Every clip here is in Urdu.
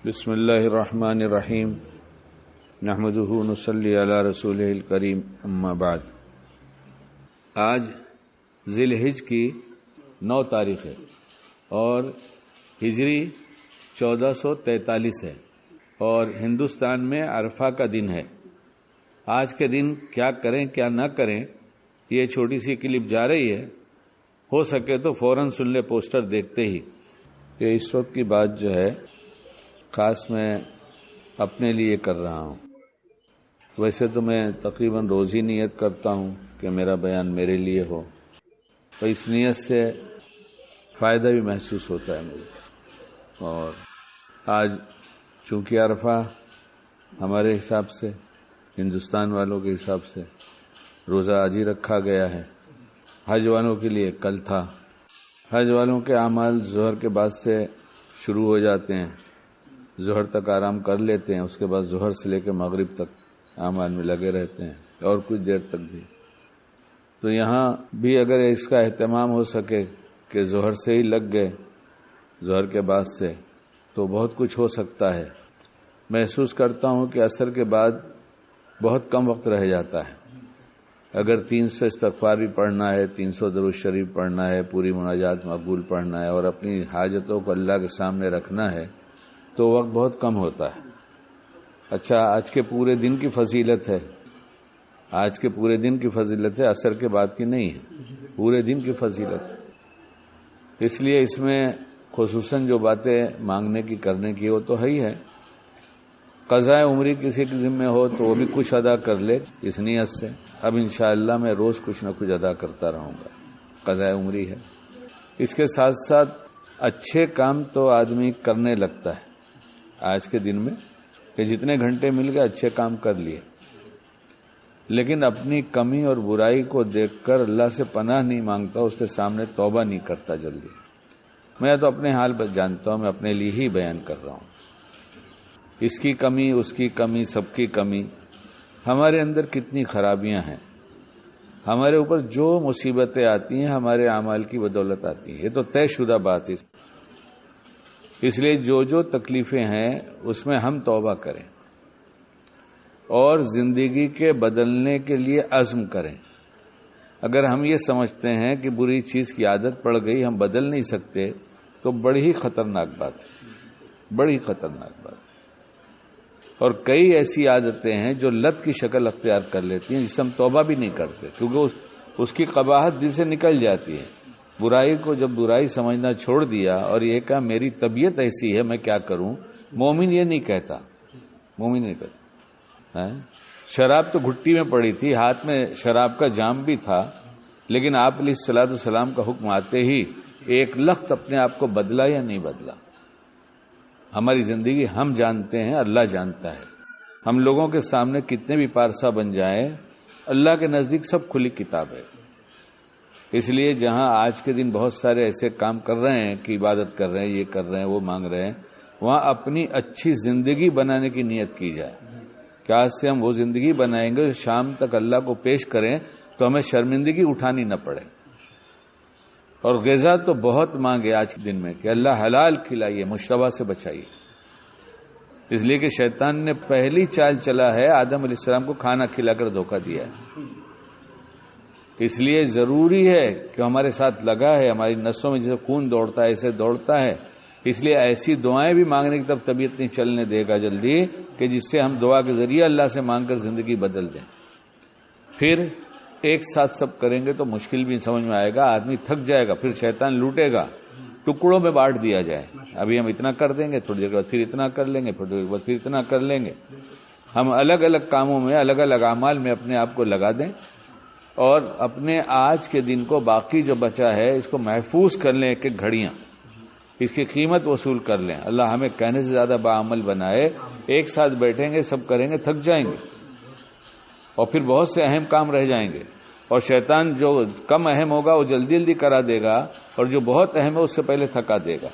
بسم اللہ الرحمن الرحیم نحمدہ نصلی علی رسولہ الکریم اما بعد۔ آج ذی الحجہ کی 9 تاریخ ہے اور ہجری 1443 ہے اور ہندوستان میں عرفہ کا دن ہے۔ آج کے دن کیا کریں کیا نہ کریں، یہ چھوٹی سی کلپ جا رہی ہے، ہو سکے تو فوراً سن لے پوسٹر دیکھتے ہی۔ یہ اس وقت کی بات جو ہے خاص میں اپنے لیے کر رہا ہوں۔ ویسے تو میں تقریباً روز ہی نیت کرتا ہوں کہ میرا بیان میرے لیے ہو، تو اس نیت سے فائدہ بھی محسوس ہوتا ہے مجھے۔ اور آج چونکہ عرفہ ہمارے حساب سے، ہندوستان والوں کے حساب سے روزہ آج ہی رکھا گیا ہے۔ حج والوں کے لیے کل تھا۔ حج والوں کے اعمال ظہر کے بعد سے شروع ہو جاتے ہیں، ظہر تک آرام کر لیتے ہیں، اس کے بعد ظہر سے لے کے مغرب تک اعمال میں لگے رہتے ہیں اور کچھ دیر تک بھی۔ تو یہاں بھی اگر اس کا اہتمام ہو سکے کہ ظہر سے ہی لگ گئے، ظہر کے بعد سے، تو بہت کچھ ہو سکتا ہے۔ محسوس کرتا ہوں کہ عصر کے بعد بہت کم وقت رہ جاتا ہے۔ اگر 300 استغفار بھی پڑھنا ہے، 300 درود شریف پڑھنا ہے، پوری مناجات مقبول پڑھنا ہے اور اپنی حاجتوں کو اللہ کے سامنے رکھنا ہے، تو وقت بہت کم ہوتا ہے۔ اچھا، آج کے پورے دن کی فضیلت ہے، آج کے پورے دن کی فضیلت ہے، عصر کے بعد کی نہیں ہے، پورے دن کی فضیلت ہے۔ اس لیے اس میں خصوصاً جو باتیں مانگنے کی کرنے کی وہ تو ہے ہی ہے۔ قضاء عمری کسی کے ذمہ ہو تو وہ بھی کچھ ادا کر لے اس نیت سے۔ اب انشاءاللہ میں روز کچھ نہ کچھ ادا کرتا رہوں گا، قضاء عمری ہے۔ اس کے ساتھ ساتھ اچھے کام تو آدمی کرنے لگتا ہے آج کے دن میں، کہ جتنے گھنٹے مل گئے اچھے کام کر لیے، لیکن اپنی کمی اور برائی کو دیکھ کر اللہ سے پناہ نہیں مانگتا، اس کے سامنے توبہ نہیں کرتا جلدی۔ میں تو اپنے حال پر جانتا ہوں، میں اپنے لیے ہی بیان کر رہا ہوں۔ اس کی کمی، اس کی کمی، سب کی کمی، ہمارے اندر کتنی خرابیاں ہیں، ہمارے اوپر جو مصیبتیں آتی ہیں ہمارے اعمال کی بدولت آتی ہیں، یہ تو طے شدہ بات ہے۔ اس لیے جو تکلیفیں ہیں اس میں ہم توبہ کریں اور زندگی کے بدلنے کے لیے عزم کریں۔ اگر ہم یہ سمجھتے ہیں کہ بری چیز کی عادت پڑ گئی، ہم بدل نہیں سکتے، تو بڑی ہی خطرناک بات ہے، بڑی خطرناک بات ہے۔ اور کئی ایسی عادتیں ہیں جو لت کی شکل اختیار کر لیتی ہیں، جس سے ہم توبہ بھی نہیں کرتے، کیونکہ اس کی قباحت دل سے نکل جاتی ہے۔ برائی کو جب برائی سمجھنا چھوڑ دیا اور یہ کہا میری طبیعت ایسی ہے، میں کیا کروں، مومن یہ نہیں کہتا، مومن نہیں کہتا۔ شراب تو گھٹی میں پڑی تھی، ہاتھ میں شراب کا جام بھی تھا، لیکن آپ علیہ الصلوۃ والسلام کا حکم آتے ہی ایک لخت اپنے آپ کو بدلا یا نہیں بدلا؟ ہماری زندگی ہم جانتے ہیں، اللہ جانتا ہے۔ ہم لوگوں کے سامنے کتنے بھی پارسا بن جائیں، اللہ کے نزدیک سب کھلی کتاب ہے۔ اس لیے جہاں آج کے دن بہت سارے ایسے کام کر رہے ہیں کہ عبادت کر رہے ہیں، یہ کر رہے ہیں، وہ مانگ رہے ہیں، وہاں اپنی اچھی زندگی بنانے کی نیت کی جائے کہ آج سے ہم وہ زندگی بنائیں گے، شام تک اللہ کو پیش کریں تو ہمیں شرمندگی اٹھانی نہ پڑے۔ اور غذا تو بہت مانگے آج کے دن میں کہ اللہ حلال کھلائیے، مشتبہ سے بچائیے، اس لیے کہ شیطان نے پہلی چال چلا ہے، آدم علیہ السلام کو کھانا کھلا کر دھوکہ دیا ہے۔ اس لیے ضروری ہے کہ ہمارے ساتھ لگا ہے، ہماری نسوں میں جیسے خون دوڑتا ہے ایسے دوڑتا ہے، اس لیے ایسی دعائیں بھی مانگنے کی طرف طبیعت نہیں چلنے دے گا جلدی، کہ جس سے ہم دعا کے ذریعے اللہ سے مانگ کر زندگی بدل دیں۔ پھر ایک ساتھ سب کریں گے تو مشکل بھی سمجھ میں آئے گا، آدمی تھک جائے گا، پھر شیطان لوٹے گا، ٹکڑوں میں بانٹ دیا جائے، ابھی ہم اتنا کر دیں گے، تھوڑی دیر کے بعد پھر اتنا کر لیں گے، پھر تھوڑی دیر بعد پھر اتنا کر لیں گے۔ ہم الگ الگ کاموں میں، الگ الگ اعمال میں اپنے آپ کو لگا دیں اور اپنے آج کے دن کو، باقی جو بچا ہے اس کو محفوظ کر لیں، ایک ایک گھڑیاں، اس کی قیمت وصول کر لیں۔ اللہ ہمیں کہنے سے زیادہ باعمل بنائے۔ ایک ساتھ بیٹھیں گے، سب کریں گے، تھک جائیں گے اور پھر بہت سے اہم کام رہ جائیں گے، اور شیطان جو کم اہم ہوگا وہ جلدی جلدی کرا دے گا، اور جو بہت اہم ہے اس سے پہلے تھکا دے گا۔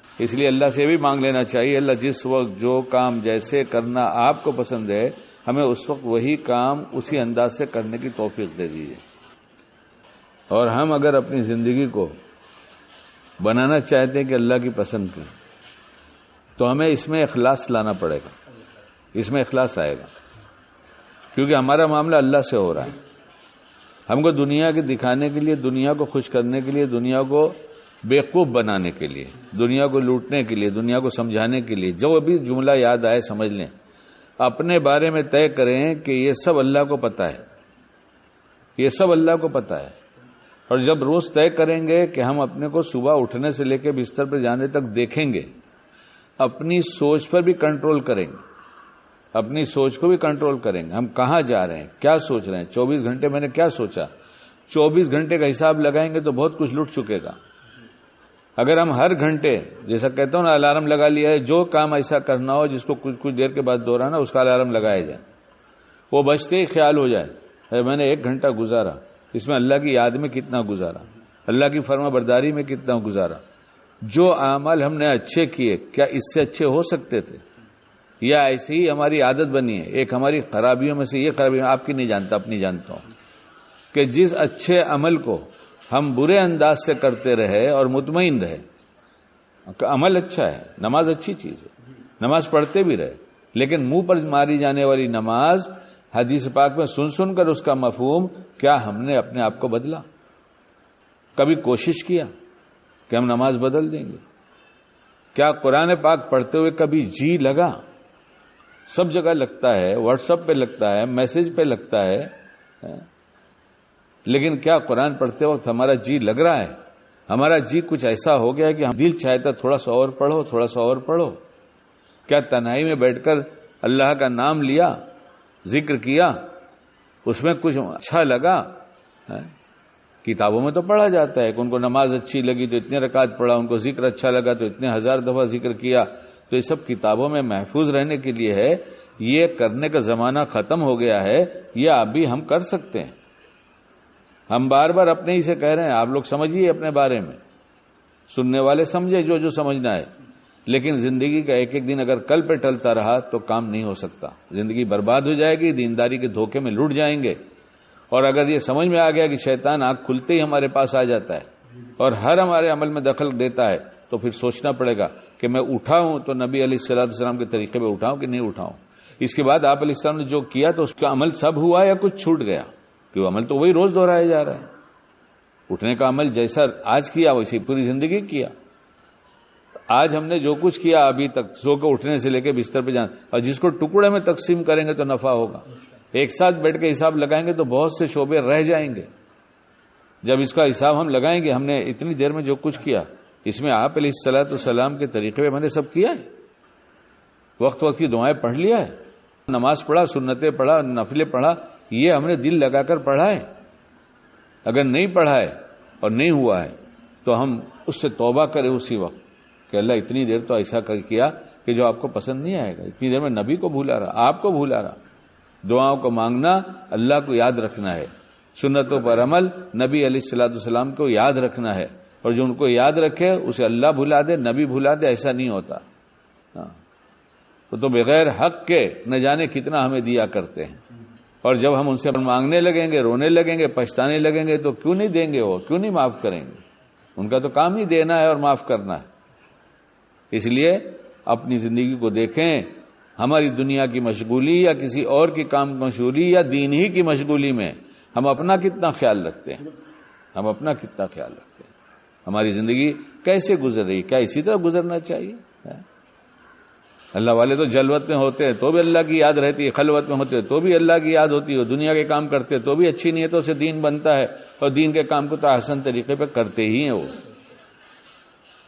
اس لیے اللہ سے بھی مانگ لینا چاہیے، اللہ جس وقت جو کام جیسے کرنا آپ کو پسند ہے، ہمیں اس وقت وہی کام اسی انداز سے کرنے کی توفیق دے دیجیے۔ اور ہم اگر اپنی زندگی کو بنانا چاہتے ہیں کہ اللہ کی پسند کی، تو ہمیں اس میں اخلاص لانا پڑے گا، اس میں اخلاص آئے گا، کیونکہ ہمارا معاملہ اللہ سے ہو رہا ہے۔ ہم کو دنیا کے دکھانے کے لیے، دنیا کو خوش کرنے کے لیے، دنیا کو بیوقوف بنانے کے لیے، دنیا کو لوٹنے کے لیے، دنیا کو سمجھانے کے لیے، جو ابھی جملہ یاد آئے سمجھ لیں، اپنے بارے میں طے کریں کہ یہ سب اللہ کو پتہ ہے، یہ سب اللہ کو پتہ ہے۔ اور جب روز طے کریں گے کہ ہم اپنے کو صبح اٹھنے سے لے کے بستر پہ جانے تک دیکھیں گے، اپنی سوچ پر بھی کنٹرول کریں گے، اپنی سوچ کو بھی کنٹرول کریں گے، ہم کہاں جا رہے ہیں، کیا سوچ رہے ہیں، 24 گھنٹے میں نے کیا سوچا، 24 گھنٹے کا حساب لگائیں گے تو بہت کچھ لٹ چکے گا۔ اگر ہم ہر گھنٹے، جیسا کہتا ہوں نا، الارم لگا لیا ہے، جو کام ایسا کرنا ہو جس کو کچھ دیر کے بعد دہرانا، اس کا الارم لگایا جائے، وہ بجتے ہی خیال ہو جائے میں نے 1 گھنٹہ گزارا، اس میں اللہ کی یاد میں کتنا گزارا، اللہ کی فرما برداری میں کتنا گزارا، جو اعمال ہم نے اچھے کیے کیا اس سے اچھے ہو سکتے تھے، یا ایسی ہی ہماری عادت بنی ہے۔ ایک ہماری خرابیوں میں سے یہ خرابی آپ کی نہیں جانتا، اپنی جانتا ہوں، کہ جس اچھے عمل کو ہم برے انداز سے کرتے رہے اور مطمئن رہے، عمل اچھا ہے، نماز اچھی چیز ہے، نماز پڑھتے بھی رہے، لیکن منہ پر ماری جانے والی نماز، حدیث پاک میں سن کر اس کا مفہوم، کیا ہم نے اپنے آپ کو بدلا؟ کبھی کوشش کیا کہ ہم نماز بدل دیں گے؟ کیا قرآن پاک پڑھتے ہوئے کبھی جی لگا؟ سب جگہ لگتا ہے، واٹس ایپ پہ لگتا ہے، میسج پہ لگتا ہے، لیکن کیا قرآن پڑھتے وقت ہمارا جی لگ رہا ہے؟ ہمارا جی کچھ ایسا ہو گیا کہ ہم دل چاہتا تھوڑا سا اور پڑھو، تھوڑا سا اور پڑھو؟ کیا تنہائی میں بیٹھ کر اللہ کا نام لیا، ذکر کیا، اس میں کچھ اچھا لگا؟ کتابوں میں تو پڑھا جاتا ہے کہ ان کو نماز اچھی لگی تو اتنے رکعت پڑھا، ان کو ذکر اچھا لگا تو اتنے 1000 دفعہ ذکر کیا، تو یہ سب کتابوں میں محفوظ رہنے کے لیے ہے۔ یہ کرنے کا زمانہ ختم ہو گیا ہے، یہ ابھی ہم کر سکتے ہیں۔ ہم بار بار اپنے ہی سے کہہ رہے ہیں، آپ لوگ سمجھیے اپنے بارے میں، سننے والے سمجھے جو سمجھنا ہے، لیکن زندگی کا ایک ایک دن اگر کل پہ ٹلتا رہا تو کام نہیں ہو سکتا، زندگی برباد ہو جائے گی، دینداری کے دھوکے میں لٹ جائیں گے۔ اور اگر یہ سمجھ میں آ گیا کہ شیطان آنکھ کھلتے ہی ہمارے پاس آ جاتا ہے اور ہر ہمارے عمل میں دخل دیتا ہے، تو پھر سوچنا پڑے گا کہ میں اٹھا ہوں تو نبی علیہ السلام کے طریقے پہ اٹھاؤں کہ نہیں اٹھاؤں۔ اس کے بعد آپ علیہ السلام نے جو کیا تو اس کا عمل سب ہوا یا کچھ چھوٹ گیا؟ کہ عمل تو وہی روز دہرایا جا رہا ہے، اٹھنے کا عمل جیسا آج کیا ویسی پوری زندگی کیا۔ آج ہم نے جو کچھ کیا ابھی تک، سو کے اٹھنے سے لے کے بستر پہ جانا، اور جس کو ٹکڑے میں تقسیم کریں گے تو نفع ہوگا، ایک ساتھ بیٹھ کے حساب لگائیں گے تو بہت سے شعبے رہ جائیں گے۔ جب اس کا حساب ہم لگائیں گے، ہم نے اتنی دیر میں جو کچھ کیا، اس میں آپ علیہ السلام کے طریقے پہ میں نے سب کیا ہے، وقت وقت کی دعائیں پڑھ لیا ہے، نماز پڑھا، سنتیں پڑھا، نفلیں پڑھا، یہ ہم نے دل لگا کر پڑھا ہے۔ اگر نہیں پڑھا ہے اور نہیں ہوا ہے تو ہم اس سے توبہ کریں اسی وقت کہ اللہ اتنی دیر تو ایسا کیا کہ جو آپ کو پسند نہیں آئے گا، اتنی دیر میں نبی کو بھولا رہا، آپ کو بھولا رہا۔ دعاؤں کو مانگنا، اللہ کو یاد رکھنا ہے، سنتوں پر عمل، نبی علیہ السلام کو یاد رکھنا ہے، اور جو ان کو یاد رکھے اسے اللہ بھلا دے، نبی بھلا دے، ایسا نہیں ہوتا۔ وہ تو بغیر حق کے نہ جانے کتنا ہمیں دیا کرتے ہیں، اور جب ہم ان سے مانگنے لگیں گے، رونے لگیں گے، پچھتانے لگیں گے تو کیوں نہیں دیں گے، وہ کیوں نہیں معاف کریں گے؟ ان کا تو کام ہی دینا ہے اور معاف کرنا ہے۔ اس لیے اپنی زندگی کو دیکھیں، ہماری دنیا کی مشغولی یا کسی اور کی کام مشغولی یا دین ہی کی مشغولی میں ہم اپنا کتنا خیال رکھتے ہیں، ہم اپنا کتنا خیال رکھتے ہیں، ہماری زندگی کیسے گزر رہی، کیا اسی طرح گزرنا چاہیے؟ اللہ والے تو جلوت میں ہوتے ہیں تو بھی اللہ کی یاد رہتی ہے، خلوت میں ہوتے ہیں تو بھی اللہ کی یاد ہوتی ہے، دنیا کے کام کرتے ہیں تو بھی اچھی نیتوں سے دین بنتا ہے، اور دین کے کام کو تو احسن طریقے پہ کرتے ہی ہیں۔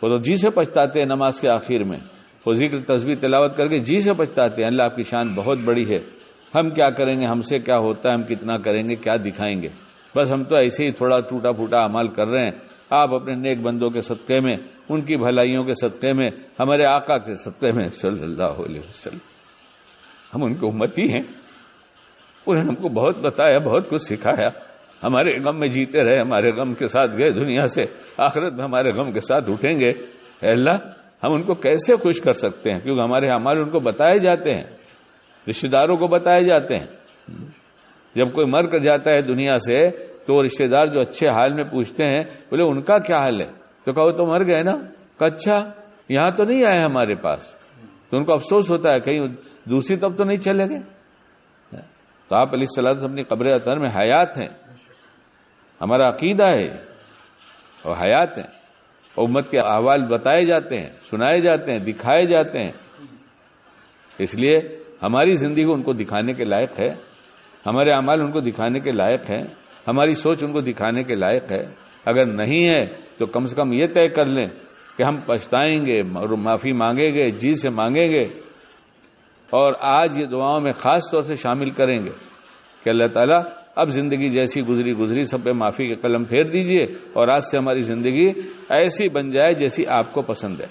وہ تو جی سے پچھتاتے ہیں نماز کے آخر میں، وہ ذکر تسبیح تلاوت کر کے جی سے پچھتاتے ہیں، اللہ آپ کی شان بہت بڑی ہے، ہم کیا کریں گے، ہم سے کیا ہوتا ہے، ہم کتنا کریں گے، کیا دکھائیں گے، بس ہم تو ایسے ہی تھوڑا ٹوٹا پھوٹا اعمال کر رہے ہیں۔ آپ اپنے نیک بندوں کے صدقے میں، ان کی بھلائیوں کے صدقے میں، ہمارے آقا کے صدقے میں صلی اللہ علیہ وسلم، ہم ان کے امتی ہیں، انہوں نے ہم کو بہت بتایا، بہت کچھ سکھایا، ہمارے غم میں جیتے رہے، ہمارے غم کے ساتھ گئے دنیا سے، آخرت میں ہمارے غم کے ساتھ اٹھیں گے۔ اے اللہ، ہم ان کو کیسے خوش کر سکتے ہیں، کیونکہ ہمارے اعمال ان کو بتائے جاتے ہیں، رشتہ داروں کو بتائے جاتے ہیں۔ جب کوئی مر کر جاتا ہے دنیا سے تو رشتہ دار جو اچھے حال میں پوچھتے ہیں، بولے ان کا کیا حال ہے، تو کہو تو مر گئے نا، کہ اچھا یہاں تو نہیں آئے ہمارے پاس، تو ان کو افسوس ہوتا ہے کہیں دوسری طرف تو نہیں چلے گئے. تو آپ علیہ السلام اپنی قبر اطہر میں حیات ہیں، ہمارا عقیدہ ہے اور حیات ہیں. امت کے احوال بتائے جاتے ہیں، سنائے جاتے ہیں، دکھائے جاتے ہیں. اس لیے ہماری زندگی ان کو دکھانے کے لائق ہے، ہمارے اعمال ان کو دکھانے کے لائق ہیں، ہماری سوچ ان کو دکھانے کے لائق ہے. اگر نہیں ہے تو کم سے کم یہ طے کر لیں کہ ہم پچھتائیں گے اور معافی مانگیں گے، جی سے مانگیں گے. اور آج یہ دعاؤں میں خاص طور سے شامل کریں گے کہ اللہ تعالیٰ اب زندگی جیسی گزری سب پہ معافی کے قلم پھیر دیجئے اور آج سے ہماری زندگی ایسی بن جائے جیسی آپ کو پسند ہے.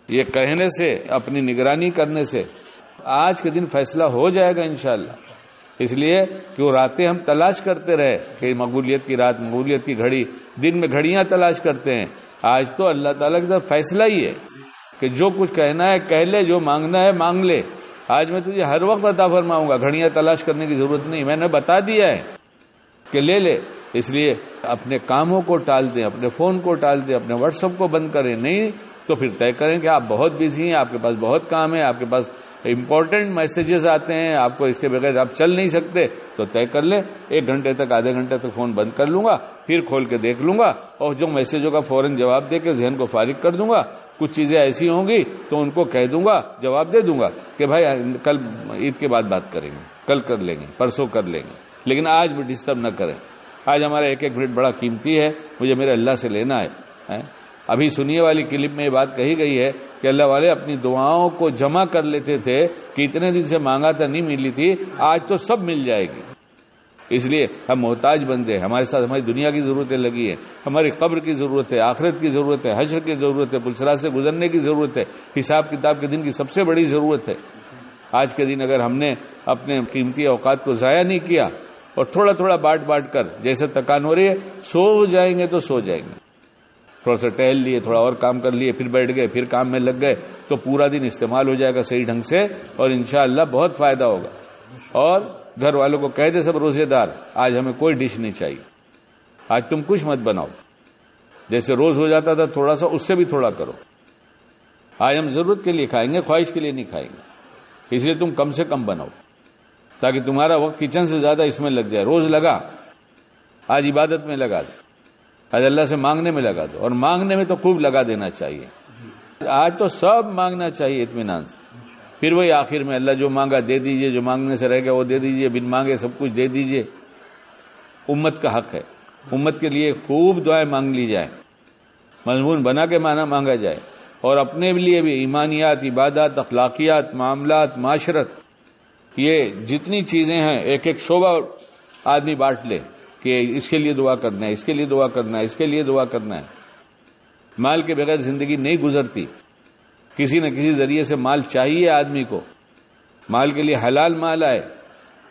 یہ کہنے سے، اپنی نگرانی کرنے سے آج کے دن فیصلہ ہو جائے گا انشاءاللہ. اس لیے کہ وہ راتیں ہم تلاش کرتے رہے کہ مقبولیت کی رات، مقبولیت کی گھڑی، دن میں گھڑیاں تلاش کرتے ہیں. آج تو اللہ تعالیٰ کی طرف فیصلہ ہی ہے کہ جو کچھ کہنا ہے کہہ لے، جو مانگنا ہے مانگ لے. آج میں تجھے ہر وقت عطا فرماؤں گا، گھڑیاں تلاش کرنے کی ضرورت نہیں، میں نے بتا دیا ہے کہ لے لے. اس لیے اپنے کاموں کو ٹال دیں، اپنے فون کو ٹال دیں، اپنے واٹس ایپ کو بند کریں. نہیں تو پھر طے کریں کہ آپ بہت بزی ہیں، آپ کے پاس بہت کام ہے، آپ کے پاس امپورٹنٹ میسیجز آتے ہیں، آپ کو اس کے بغیر آپ چل نہیں سکتے. تو طے کر لیں 1 گھنٹے تک، آدھے گھنٹے تک فون بند کر لوں گا، پھر کھول کے دیکھ لوں گا اور جو میسیجوں کا فوراً جواب دے کے ذہن کو فارغ کر دوں گا. کچھ چیزیں ایسی ہوں گی تو ان کو کہہ دوں گا، جواب دے دوں گا کہ بھائی کل عید کے بعد بات کریں گے، کل کر لیں گے، پرسوں کر لیں گے، لیکن آج بھی ڈسٹرب نہ کریں. آج ہمارا 1 منٹ بڑا قیمتی ہے، مجھے میرے اللہ سے لینا ہے. ابھی سنیے والی کلپ میں یہ بات کہی گئی ہے کہ اللہ والے اپنی دعاؤں کو جمع کر لیتے تھے کہ اتنے دن سے مانگا تھا نہیں ملی تھی، آج تو سب مل جائے گی. اس لیے ہم محتاج بندے ہیں، ہمارے ساتھ ہماری دنیا کی ضرورتیں لگی ہیں، ہماری قبر کی ضرورت ہے، آخرت کی ضرورت ہے، حشر کی ضرورت ہے، پلسرات سے گزرنے کی ضرورت ہے، حساب کتاب کے دن کی سب سے بڑی ضرورت ہے. آج کے دن اگر ہم نے اپنے قیمتی اوقات کو ضائع نہیں کیا اور تھوڑا تھوڑا بانٹ کر، جیسے تکان ہو رہی ہے، سو جائیں گے تو سو جائیں گے، تھوڑا سا ٹہل لیے، تھوڑا اور کام کر لیے، پھر بیٹھ گئے، پھر کام میں لگ گئے، تو پورا دن استعمال ہو جائے گا صحیح ڈھنگ سے اور انشاءاللہ بہت فائدہ ہوگا. اور گھر والوں کو کہہ دے سب روزے دار، آج ہمیں کوئی ڈش نہیں چاہیے، آج تم کچھ مت بناؤ، جیسے روز ہو جاتا تھا تھوڑا سا، اس سے بھی تھوڑا کرو. آج ہم ضرورت کے لیے کھائیں گے، خواہش کے لیے نہیں کھائیں گے. اس لیے تم کم سے کم بناؤ تاکہ تمہارا وقت کچن سے زیادہ اس میں لگ جائے. روز لگا، آج عبادت میں لگا دو، آج اللہ سے مانگنے میں لگا دو، اور مانگنے میں تو خوب لگا دینا چاہیے. آج تو سب مانگنا چاہیے اطمینان سے. پھر وہی آخر میں اللہ جو مانگا دے دیجئے، جو مانگنے سے رہ گیا وہ دے دیجئے، بن مانگے سب کچھ دے دیجئے. امت کا حق ہے، امت کے لیے خوب دعائیں مانگ لی جائیں، مضمون بنا کے مانگا جائے. اور اپنے لیے بھی ایمانیات، عبادات، اخلاقیات، معاملات، معاشرت، یہ جتنی چیزیں ہیں ایک ایک شعبہ آدمی بانٹ لے کہ اس کے لیے دعا کرنا ہے، اس کے لیے دعا کرنا ہے، اس کے لیے دعا کرنا ہے. مال کے بغیر زندگی نہیں گزرتی، کسی نہ کسی ذریعے سے مال چاہیے آدمی کو. مال کے لیے حلال مال آئے،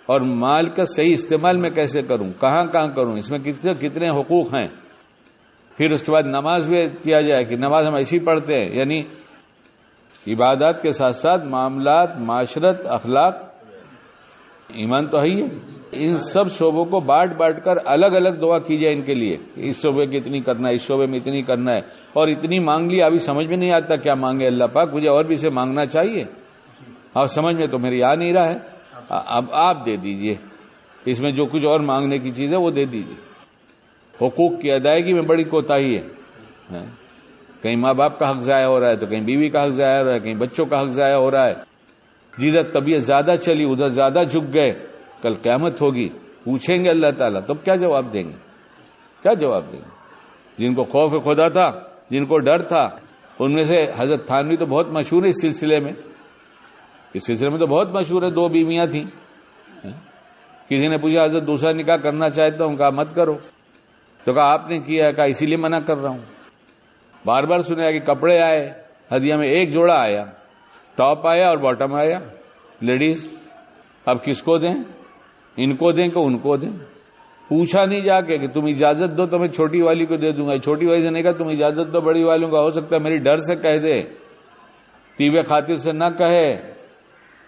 اور مال کا صحیح استعمال میں کیسے کروں، کہاں کروں، اس میں کتنے حقوق ہیں. پھر اس کے بعد نماز بھی کیا جائے کہ نماز ہم ایسی پڑھتے ہیں، یعنی عبادات کے ساتھ ساتھ معاملات، معاشرت، اخلاق، ایمان تو ہے ہی ہے. ان سب شعبوں کو بانٹ کر الگ الگ دعا کی جائے ان کے لیے. اس شعبے کی اتنی کرنا ہے، اس شعبے میں اتنی کرنا ہے، اور اتنی مانگ لی ابھی سمجھ میں نہیں آتا کیا مانگے. اللہ پاک مجھے اور بھی سے مانگنا چاہیے، اور سمجھ میں تو میری آ نہیں رہا ہے، اب آپ دے دیجئے. اس میں جو کچھ اور مانگنے کی چیز ہے وہ دے دیجئے. حقوق کی ادائیگی میں بڑی کوتاہی ہے، کہیں ماں باپ کا حق ضائع ہو رہا ہے، تو کہیں بیوی کا حق ضائع ہو رہا ہے، کہیں بچوں کا حق ضائع ہو رہا ہے. جدھر طبیعت زیادہ چلی ادھر زیادہ جھک گئے. کل قیامت ہوگی، پوچھیں گے اللہ تعالیٰ، تب کیا جواب دیں گے؟ کیا جواب دیں گے؟ جن کو خوف خدا تھا، جن کو ڈر تھا، ان میں سے حضرت تھانوی تو بہت مشہور ہے اس سلسلے میں. اس سلسلے میں تو بہت مشہور ہے. 2 بیویاں تھیں، کسی نے پوچھا حضرت دوسرا نکاح کرنا چاہتا ہوں، کہا مت کرو. تو کہا آپ نے کیا ہے؟ کہا اسی لیے منع کر رہا ہوں. بار بار سنا کہ کپڑے آئے ہدیہ میں، ایک جوڑا آیا، ٹاپ آیا اور باٹم آیا لیڈیز. اب کس کو دیں؟ ان کو دیں کہ ان کو دیں؟ پوچھا نہیں جا کے کہ تم اجازت دو تو میں چھوٹی والی کو دے دوں گا. چھوٹی والی سے نہیں کہا تم اجازت دو بڑی والوں کا، ہو سکتا ہے میری ڈر سے کہہ دے، طیب خاطر سے نہ کہے.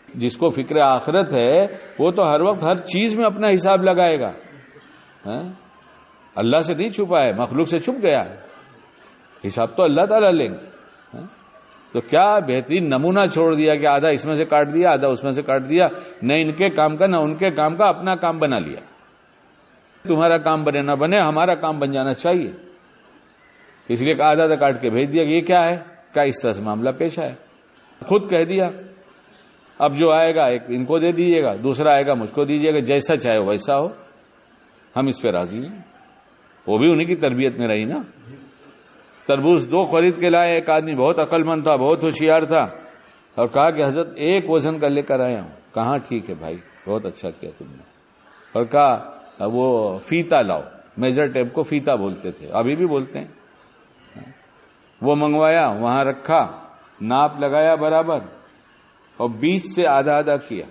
جس کو فکر آخرت ہے وہ تو ہر وقت ہر چیز میں اپنا حساب لگائے گا. اللہ سے نہیں چھپا ہے، مخلوق سے چھپ گیا ہے. حساب تو اللہ تعالیٰ لیں گے. تو کیا بہترین نمونہ چھوڑ دیا کہ آدھا اس میں سے کاٹ دیا، آدھا اس میں سے کاٹ دیا، نہ ان کے کام کا نہ ان کے کام کا، اپنا کام بنا لیا۔ تمہارا کام بنے نہ بنے، ہمارا کام بن جانا چاہیے، اس لیے آدھا آدھا کاٹ کے بھیج دیا کہ یہ کیا ہے، کیا اس طرح سے معاملہ پیش آئے۔ خود کہہ دیا اب جو آئے گا ایک ان کو دے دیجیے گا، دوسرا آئے گا مجھ کو دیجیے گا، جیسا چاہے ویسا ہو، ہم اس پہ راضی ہیں۔ وہ بھی انہیں کی تربیت میں رہی نا۔ تربوز 2 خرید کے لائے، ایک آدمی بہت عقل مند تھا، بہت ہوشیار تھا، اور کہا کہ حضرت 1 وزن کا لے کر آیا ہوں۔ کہاں ٹھیک ہے بھائی، بہت اچھا کیا تم نے، اور کہا وہ فیتا لاؤ، میجر ٹیپ کو فیتا بولتے تھے، ابھی بھی بولتے ہیں۔ وہ منگوایا، وہاں رکھا، ناپ لگایا برابر، اور 20 سے آدھا آدھا کیا،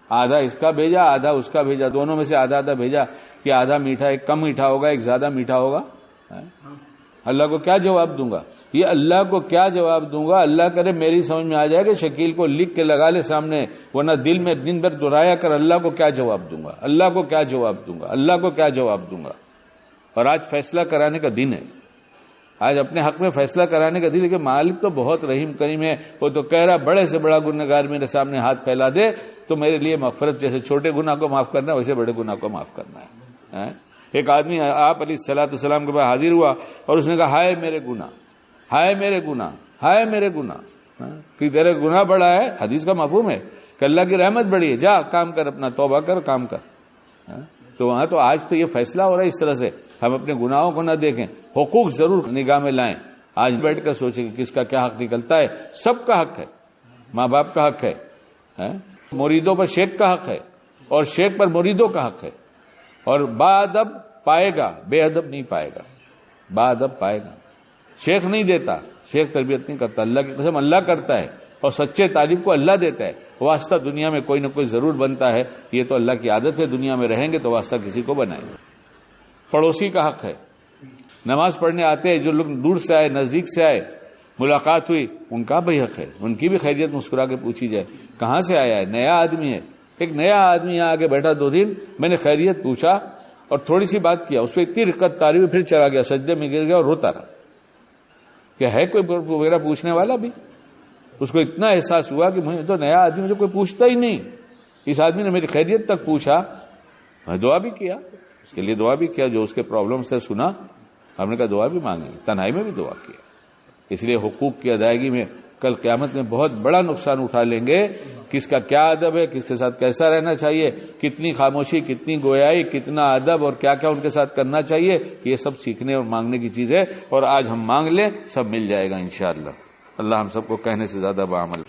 آدھا اس کا بھیجا آدھا اس کا بھیجا، دونوں میں سے آدھا آدھا بھیجا کہ آدھا میٹھا، ایک کم میٹھا ہوگا ایک زیادہ میٹھا ہوگا۔ اللہ کو کیا جواب دوں گا، یہ اللہ کو کیا جواب دوں گا؟ اللہ کرے میری سمجھ میں آ جائے کہ شکیل کو لکھ کے لگا لے سامنے، ورنہ دل میں دن بھر دہرایا کر اللہ کو کیا جواب دوں گا، اللہ کو کیا جواب دوں گا، اللہ کو کیا جواب دوں گا۔ اور آج فیصلہ کرانے کا دن ہے، آج اپنے حق میں فیصلہ کرانے کا دل ہے کہ مالک تو بہت رحیم کریم ہے، وہ تو کہہ رہا بڑے سے بڑا گنہگار میرے سامنے ہاتھ پھیلا دے تو میرے لیے مغفرت، جیسے چھوٹے گناہ کو معاف کرنا ہے ویسے بڑے گناہ کو معاف کرنا ہے۔ ایک آدمی آپ علیہ السلام کے پاس حاضر ہوا اور اس نے کہا ہائے میرے گناہ، ہائے میرے گناہ، ہائے میرے گناہ، کہ تیرے گناہ بڑا ہے، حدیث کا مفہوم ہے کہ اللہ کی رحمت بڑی ہے، جا کام کر، اپنا توبہ کر، کام کر۔ تو وہاں تو آج تو یہ فیصلہ ہو رہا ہے اس طرح سے، ہم اپنے گناہوں کو نہ دیکھیں، حقوق ضرور نگاہ میں لائیں، آج بیٹھ کر سوچیں کہ کس کا کیا حق نکلتا ہے۔ سب کا حق ہے، ماں باپ کا حق ہے، مریدوں پر شیخ کا حق ہے، اور شیخ پر مریدوں کا حق ہے، اور باادب پائے گا، بے ادب نہیں پائے گا، باادب پائے گا۔ شیخ نہیں دیتا، شیخ تربیت نہیں کرتا، اللہ کی قسم اللہ کرتا ہے، اور سچے طالب کو اللہ دیتا ہے، واسطہ دنیا میں کوئی نہ کوئی ضرور بنتا ہے، یہ تو اللہ کی عادت ہے، دنیا میں رہیں گے تو واسطہ کسی کو بنائیں گے۔ پڑوسی کا حق ہے، نماز پڑھنے آتے ہیں جو لوگ دور سے آئے نزدیک سے آئے، ملاقات ہوئی، ان کا بھی حق ہے، ان کی بھی خیریت مسکرا کے پوچھی جائے، کہاں سے آیا ہے، نیا آدمی ہے، ایک نیا آدمی یہاں آگے بیٹھا 2 دن، میں نے خیریت پوچھا اور تھوڑی سی بات کیا، اس پہ اتنی رقت تاری ہوئی، پھر چلا گیا، سجدے میں گر گیا اور روتا رہا کہ ہے کوئی وغیرہ پوچھنے والا بھی۔ اس کو اتنا احساس ہوا کہ مجھے تو نیا آدمی مجھے کوئی پوچھتا ہی نہیں، اس آدمی نے میری خیریت تک پوچھا، میں دعا بھی کیا، اس کے لیے دعا بھی کیا، جو اس کے پرابلم سے سنا ہم نے کہا دعا بھی مانگی، تنہائی میں بھی دعا کیا۔ اس لیے حقوق کی ادائیگی میں کل قیامت میں بہت بڑا نقصان اٹھا لیں گے، کس کا کیا ادب ہے، کس کے ساتھ کیسا رہنا چاہیے، کتنی خاموشی، کتنی گویائی، کتنا ادب، اور کیا کیا ان کے ساتھ کرنا چاہیے، یہ سب سیکھنے اور مانگنے کی چیز ہے، اور آج ہم مانگ لیں سب مل جائے گا انشاءاللہ۔ اللہ ہم سب کو کہنے سے زیادہ بعمل